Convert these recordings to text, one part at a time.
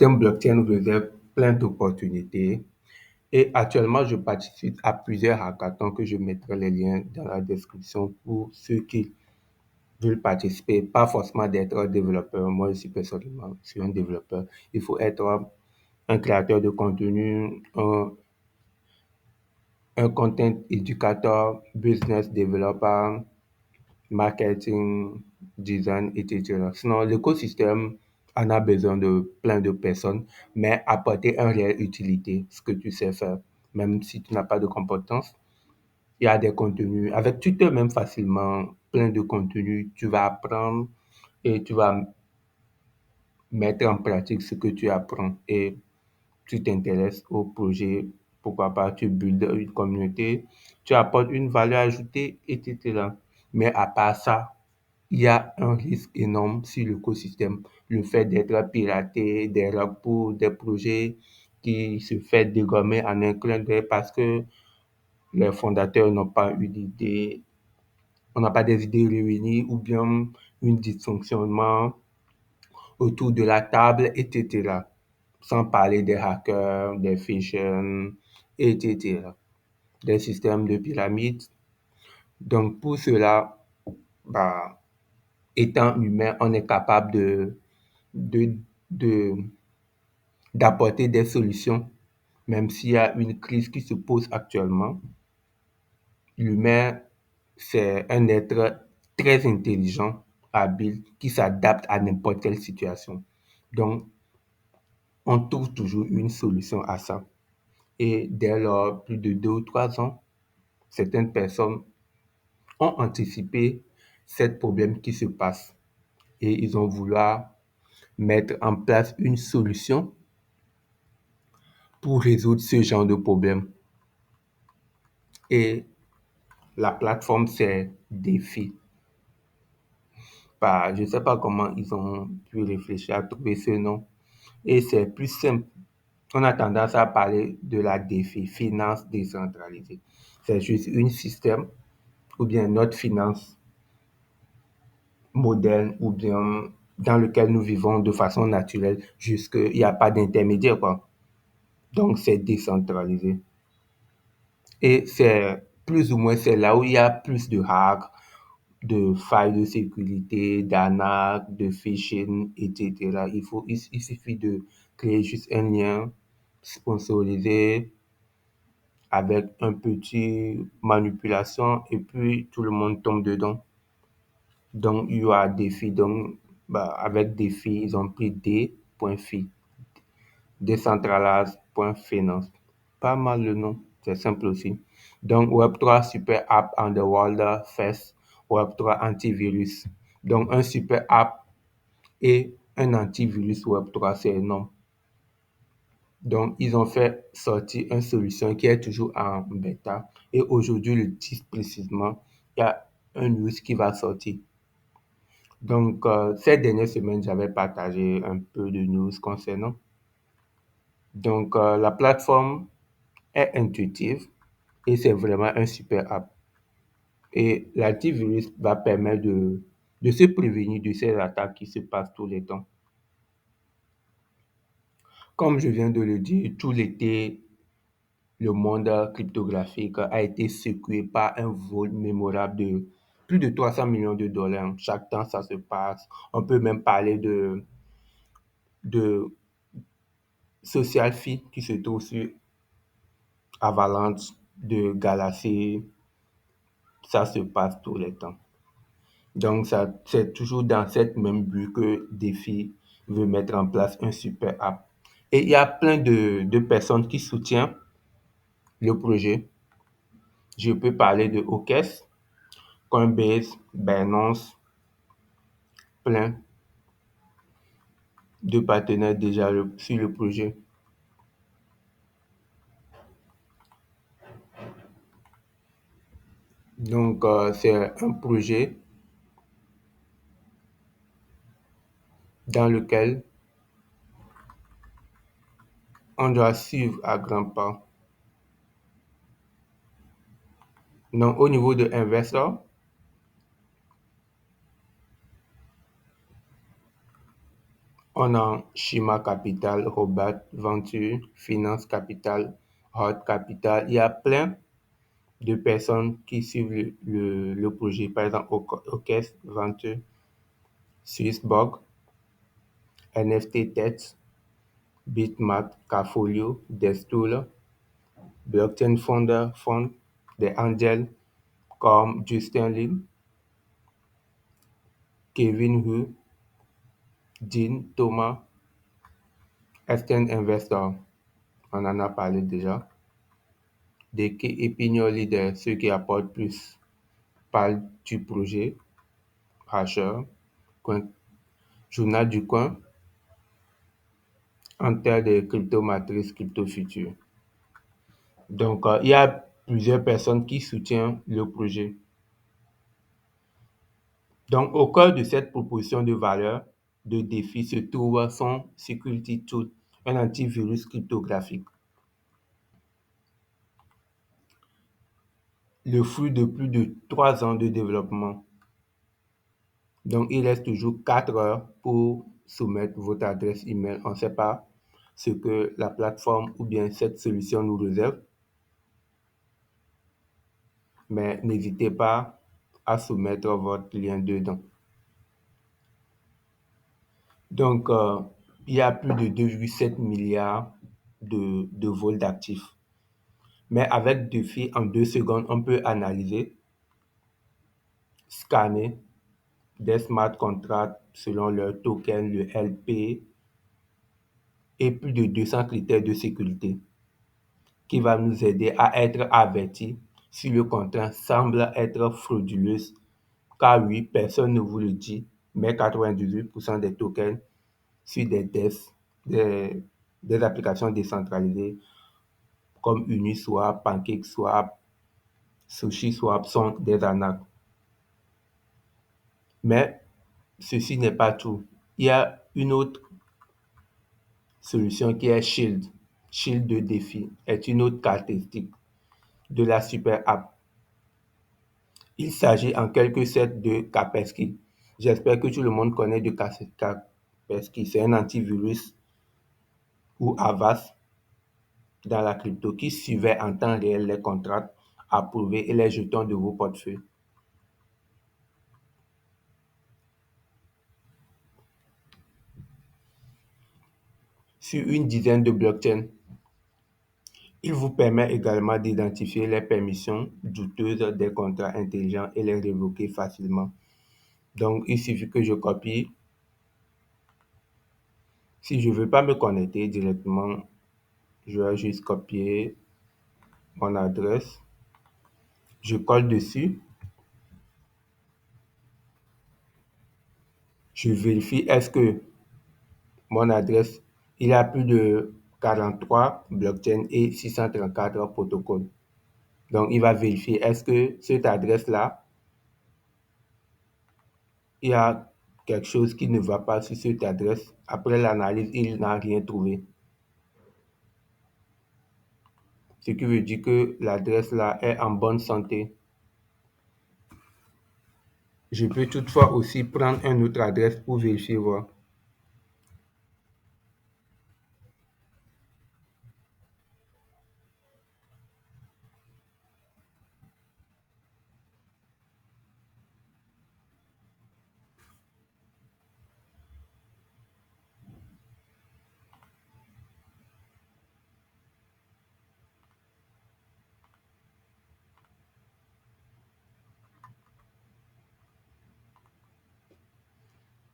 l'écosystème blockchain réserve plein d'opportunités et actuellement, je participe à plusieurs hackathons que je mettrai les liens dans la description pour ceux qui veulent participer. Pas forcément d'être un développeur. Moi, je suis personnellement je suis un développeur. Il faut être un créateur de contenu, un content éducateur, business developer, marketing, design, etc. Sinon, l'écosystème en a besoin de plein de personnes, mais apporter une réelle utilité, ce que tu sais faire, même si tu n'as pas de compétences. Il y a des contenus, avec Twitter même facilement, plein de contenus, tu vas apprendre et tu vas mettre en pratique ce que tu apprends et tu t'intéresses au projet, pourquoi pas, tu builds une communauté, tu apportes une valeur ajoutée, etc. Mais à part ça, il y a un risque énorme sur l'écosystème. Le fait d'être piraté, des rapports, des projets qui se fait dégommer en un clin d'œil parce que les fondateurs n'ont pas eu d'idée, on n'a pas des idées réunies ou bien un dysfonctionnement autour de la table, etc. Sans parler des hackers, des phishing, etc. Des systèmes de pyramide. Donc pour cela, bah, étant humain, on est capable de, de- d'apporter des solutions, même s'il y a une crise qui se pose actuellement. L'humain, c'est un être très intelligent, habile, qui s'adapte à n'importe quelle situation. Donc, on trouve toujours une solution à ça. Et dès lors, plus de 2 ou 3 ans, certaines personnes ont anticipé ce problème qui se passe et ils ont voulu mettre en place une solution pour résoudre ce genre de problème. Et la plateforme, c'est Défi. Bah, je ne sais pas comment ils ont pu réfléchir à trouver ce nom. Et c'est plus simple. On a tendance à parler de la défi, finance décentralisée. C'est juste un système ou bien notre finance moderne ou bien dans lequel nous vivons de façon naturelle, jusqu'il n'y a pas d'intermédiaire, quoi. Donc, c'est décentralisé. Et c'est plus ou moins, c'est là où il y a plus de hacks, de failles de sécurité, d'arnaques, de phishing, etc. Il suffit de créer juste un lien sponsorisé avec un petit manipulation et puis tout le monde tombe dedans. Donc, il y a défi. Donc, bah, avec défi, ils ont pris D.fi, decentralize.finance. Pas mal le nom, c'est simple aussi. Donc, Web3 Super App Underworld Fest, Web3 Antivirus. Donc, un super app et un antivirus Web3, c'est énorme. Donc, ils ont fait sortir une solution qui est toujours en bêta. Et aujourd'hui, le 10 précisément, il y a un news qui va sortir. Donc, ces dernières semaines, j'avais partagé un peu de news concernant. Donc, la plateforme est intuitive et c'est vraiment un super app. Et l'antivirus va permettre de se prévenir de ces attaques qui se passent tous les temps. Comme je viens de le dire, tout l'été, le monde cryptographique a été secoué par un vol mémorable de plus de 300 millions de dollars. Chaque temps, ça se passe. On peut même parler de Social Fi qui se trouve sur Avalanche, de Galaxy. Ça se passe tous les temps. Donc, ça, c'est toujours dans cette même but que Défi veut mettre en place un super app. Et il y a plein de personnes qui soutiennent le projet. Je peux parler de OKES, Coinbase, Binance, plein de partenaires déjà sur le projet. Donc, c'est un projet dans lequel on doit suivre à grands pas. Donc, au niveau de Investor, On a Shima Capital, Robert Venture, Finance Capital, Hot Capital. Il y a plein de personnes qui suivent le projet. Par exemple, Orchestre Venture, Swissborg, NFT Tech, Bitmart, Carfolio, Destool, Blockchain Founder Fund, des angels comme Justin Lin, Kevin Hu, Dean Thomas, Eastern Investor, on en a parlé déjà, des key opinion leaders, ceux qui apportent plus, parlent du projet, Hasher, Coin- Journal du coin, en termes de crypto-matrice, crypto-futur. Donc, il y a plusieurs personnes qui soutiennent le projet. Donc, au cœur de cette proposition de valeur de défi se trouve son Security Tool, un antivirus cryptographique. Le fruit de plus de 3 ans de développement. Donc, il reste toujours 4 heures pour soumettre votre adresse email. On ne sait pas ce que la plateforme ou bien cette solution nous réserve, mais n'hésitez pas à soumettre votre lien dedans. Donc, il y a plus de 2,7 milliards de vols d'actifs. Mais avec Défi, en 2 secondes, on peut analyser, scanner des smart contracts selon leur token, le LP, et plus de 200 critères de sécurité qui va nous aider à être avertis si le contrat semble être frauduleux. Car oui, personne ne vous le dit, mais 98% des tokens sur des DES, des applications décentralisées comme Uniswap, PancakeSwap, SushiSwap sont des arnaques. Mais ceci n'est pas tout. Il y a une autre solution qui est Shield. Shield de défi est une autre caractéristique de la super app. Il s'agit en quelque sorte de Kaspersky. J'espère que tout le monde connaît de Kaspersky. C'est un antivirus ou Avast dans la crypto qui suivait en temps réel les contrats approuvés et les jetons de vos portefeuilles. Sur une dizaine de blockchains, il vous permet également d'identifier les permissions douteuses des contrats intelligents et les révoquer facilement. Donc, il suffit que je copie. Si je ne veux pas me connecter directement, je vais juste copier mon adresse. Je colle dessus. Je vérifie est-ce que mon adresse, il y a plus de 43 blockchains et 634 protocoles. Donc, il va vérifier est-ce que cette adresse-là, il y a quelque chose qui ne va pas sur cette adresse. Après l'analyse, il n'a rien trouvé. Ce qui veut dire que l'adresse là est en bonne santé. Je peux toutefois aussi prendre une autre adresse pour vérifier voir.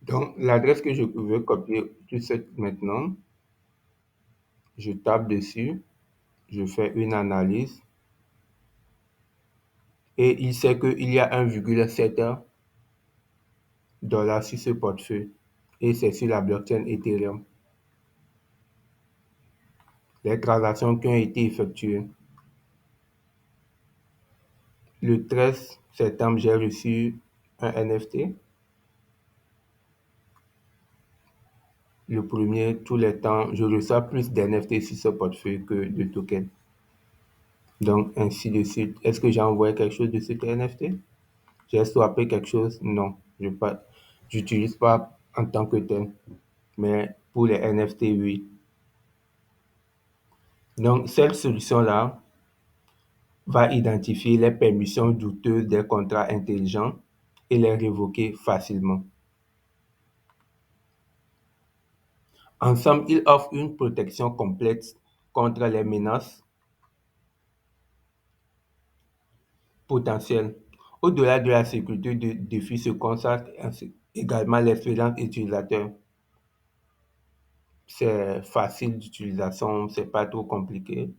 Donc, l'adresse que je veux copier tout cette maintenant, je tape dessus, je fais une analyse et il sait qu'il y a 1,7 dollars sur ce portefeuille et c'est sur la blockchain Ethereum. Les transactions qui ont été effectuées. Le 13 septembre, j'ai reçu un NFT. Le premier, tous les temps, je reçois plus d'NFT sur ce portefeuille que de tokens. Donc, ainsi de suite. Est-ce que j'ai envoyé quelque chose de cet NFT? J'ai swappé quelque chose? Non. Je n'utilise pas en tant que tel. mais pour les NFT, oui. Donc, cette solution-là va identifier les permissions douteuses des contrats intelligents et les révoquer facilement. Ensemble, ils offrent une protection complète contre les menaces potentielles. Au-delà de la sécurité de défi se consacre également l'expérience utilisateur. C'est facile d'utilisation, c'est pas trop compliqué.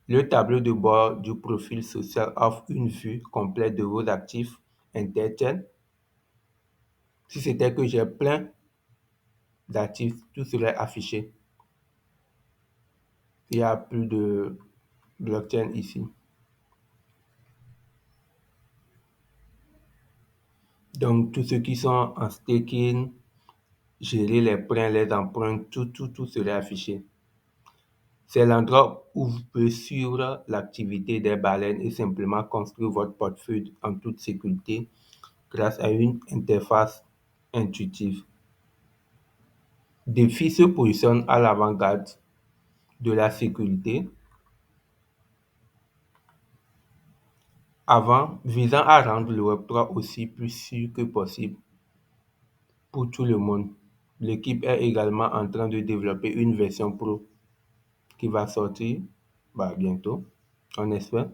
Le tableau de bord du profil social offre une vue complète de vos actifs intertiennent. Si c'était que j'ai plein d'actifs, tout serait affiché. Il n'y a plus de blockchain ici. Donc, tous ceux qui sont en staking, gérer les prêts, les emprunts, tout serait affiché. C'est l'endroit où vous pouvez suivre l'activité des baleines et simplement construire votre portefeuille en toute sécurité grâce à une interface intuitive. DeFi se positionne à l'avant-garde de la sécurité visant à rendre le Web3 aussi plus sûr que possible pour tout le monde. L'équipe est également en train de développer une version pro qui va sortir bientôt, on espère.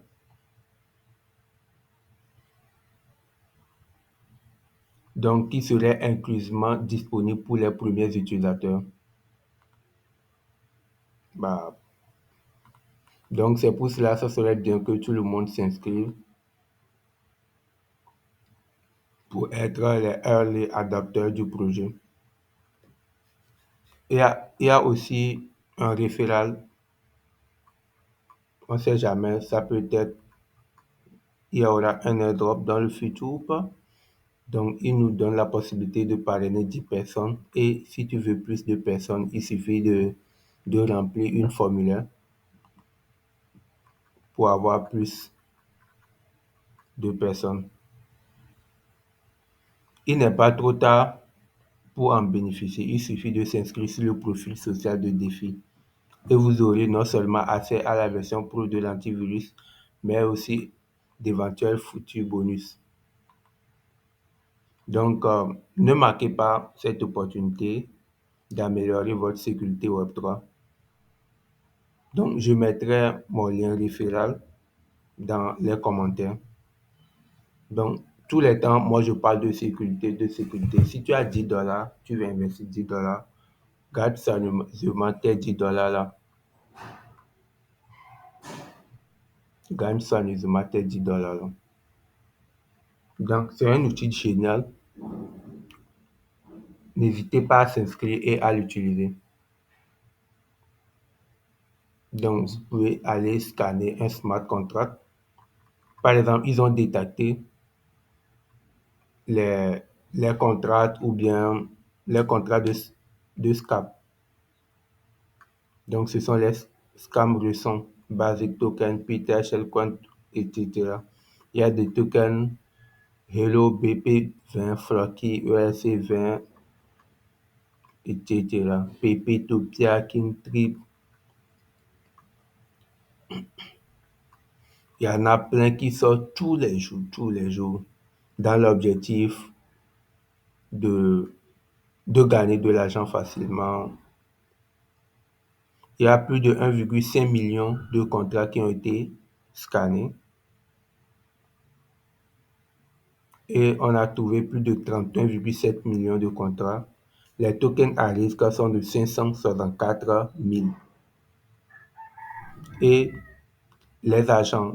Donc, qui serait inclusivement disponible pour les premiers utilisateurs. Bah, donc, c'est pour cela, ça serait bien que tout le monde s'inscrive pour être les early adopteurs du projet. Il y a aussi un référent, on ne sait jamais, ça peut être, il y aura un airdrop dans le futur ou pas. Donc, il nous donne la possibilité de parrainer 10 personnes et si tu veux plus de personnes, il suffit de remplir une formulaire pour avoir plus de personnes. Il n'est pas trop tard pour en bénéficier. Il suffit de s'inscrire sur le profil social de Défi et vous aurez non seulement accès à la version pro de l'antivirus, mais aussi d'éventuels futurs bonus. Donc, ne manquez pas cette opportunité d'améliorer votre sécurité Web3. Donc, je mettrai mon lien référal dans les commentaires. Donc, tous les temps, moi, je parle de sécurité, de sécurité. Si tu as $10, tu veux investir $10, garde sérieusement tes $10 là. Gagne soigneusement tes $10 là. Donc, c'est un outil génial. N'hésitez pas à s'inscrire et à l'utiliser. Donc, vous pouvez aller scanner un smart contract. Par exemple, ils ont détecté les, les contrats ou bien les contrats de scam. Donc, ce sont les scams récents, Basic Token, Peter, Shellcoin, etc. Il y a des tokens Hello, BP20, Flocky, ERC20, etc. PP, Topia, Kingtrip. Il y en a plein qui sortent tous les jours, dans l'objectif de, de gagner de l'argent facilement. Il y a plus de 1,5 million de contrats qui ont été scannés et on a trouvé plus de 31,7 millions de contrats. Les tokens à risque sont de 564 000. Et les agents,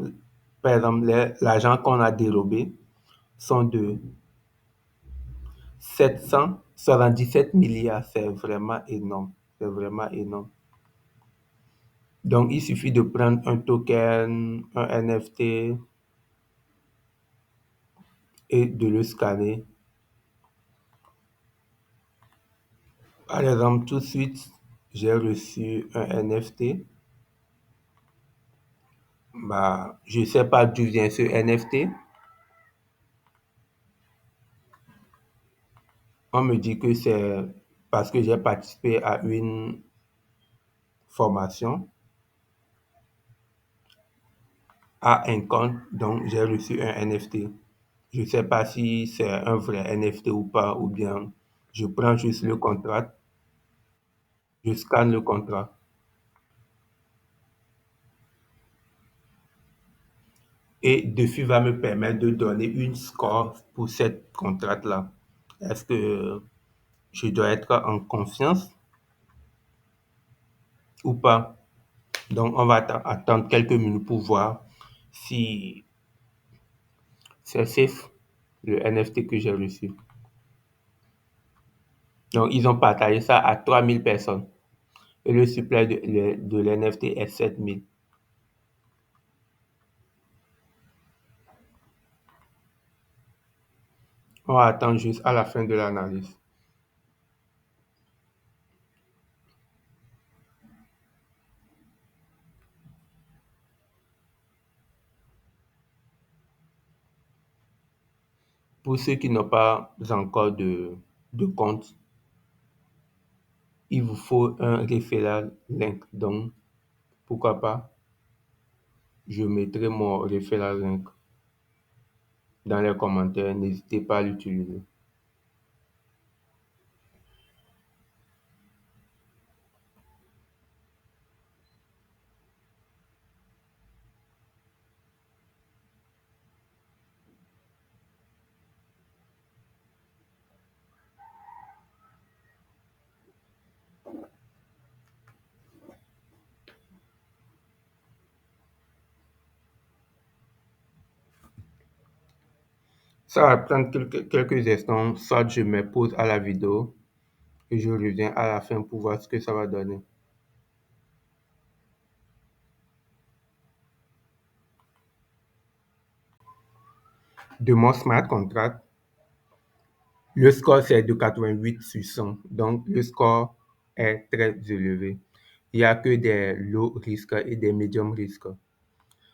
par exemple, l'argent qu'on a dérobé sont de 777 milliards. C'est vraiment énorme. C'est vraiment énorme. Donc, il suffit de prendre un token, un NFT et de le scanner. Par exemple, tout de suite, j'ai reçu un NFT. Je ne sais pas d'où vient ce NFT. On me dit que c'est parce que j'ai participé à une formation, à un compte, donc j'ai reçu un NFT. Je ne sais pas si c'est un vrai NFT ou pas, ou bien je prends juste le contrat, je scanne le contrat. Et dessus va me permettre de donner une score pour cette contrat-là. Est-ce que je dois être en confiance ou pas? Donc, on va attendre quelques minutes pour voir si c'est safe, le NFT que j'ai reçu. Donc, ils ont partagé ça à 3000 personnes. Et le supply de l'NFT est 7000. On va attendre juste à la fin de l'analyse. Pour ceux qui n'ont pas encore de compte, il vous faut un referral link. Donc, pourquoi pas, je mettrai mon referral link dans les commentaires. N'hésitez pas à l'utiliser. Ça va prendre quelques instants, soit je me pose à la vidéo et je reviens à la fin pour voir ce que ça va donner. De mon smart contract, le score c'est de 88 sur 100, donc le score est très élevé. Il n'y a que des low risques et des medium risques.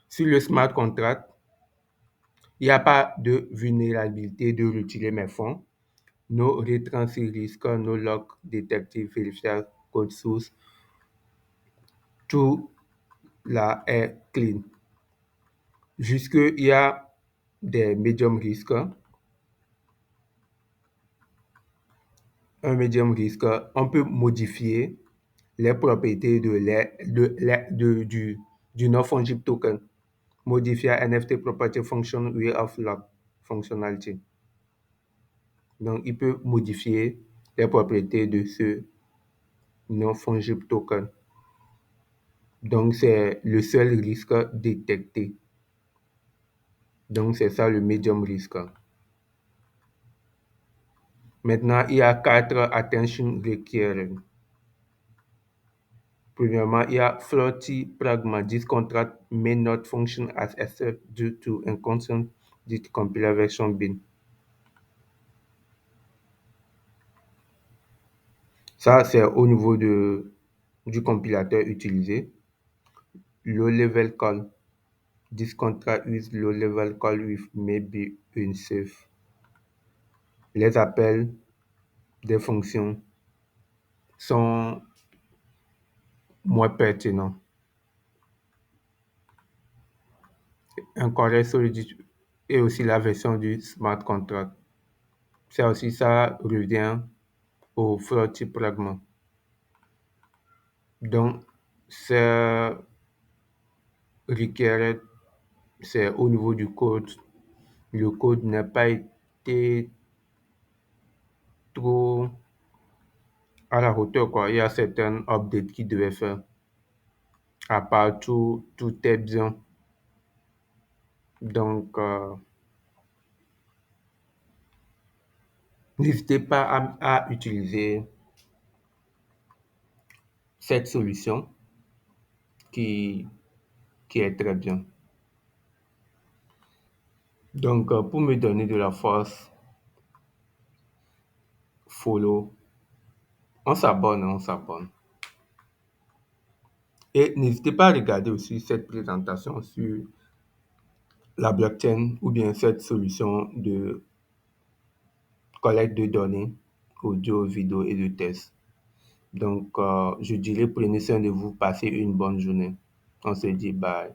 Sur le smart contract, il n'y a pas de vulnérabilité de retirer mes fonds. No retransfer risque, no lock detective verifier code source, tout là est clean. Jusque il y a des medium risques. Un medium risque, on peut modifier les propriétés du non-fungible token. Modifier NFT property function way of lock functionality. Donc, il peut modifier les propriétés de ce non-fungible token. Donc, c'est le seul risque détecté. Donc, c'est ça le medium risque. Maintenant, il y a 4 attention required. Premièrement, il y a Floaty Pragma. This contract may not function as expected due to inconsistent compiler version bin. Ça, c'est au niveau du compilateur utilisé. Low level call. This contract with low level call with maybe unsafe. Les appels des fonctions sont moins pertinents. Un correct solidity et aussi la version du smart contract. Ça aussi, ça revient au floaty pragma. Donc, c'est requiert, c'est au niveau du code. Le code n'a pas été trop à la hauteur, quoi. Il y a certains updates qui devaient faire. À part tout est bien. Donc, n'hésitez pas à utiliser cette solution qui, qui est très bien. Donc, pour me donner de la force, follow, on s'abonne, on s'abonne. Et n'hésitez pas à regarder aussi cette présentation sur la blockchain ou bien cette solution de collecte de données audio, vidéo et de tests. Donc, je dirais prenez soin de vous, passez une bonne journée. On se dit bye.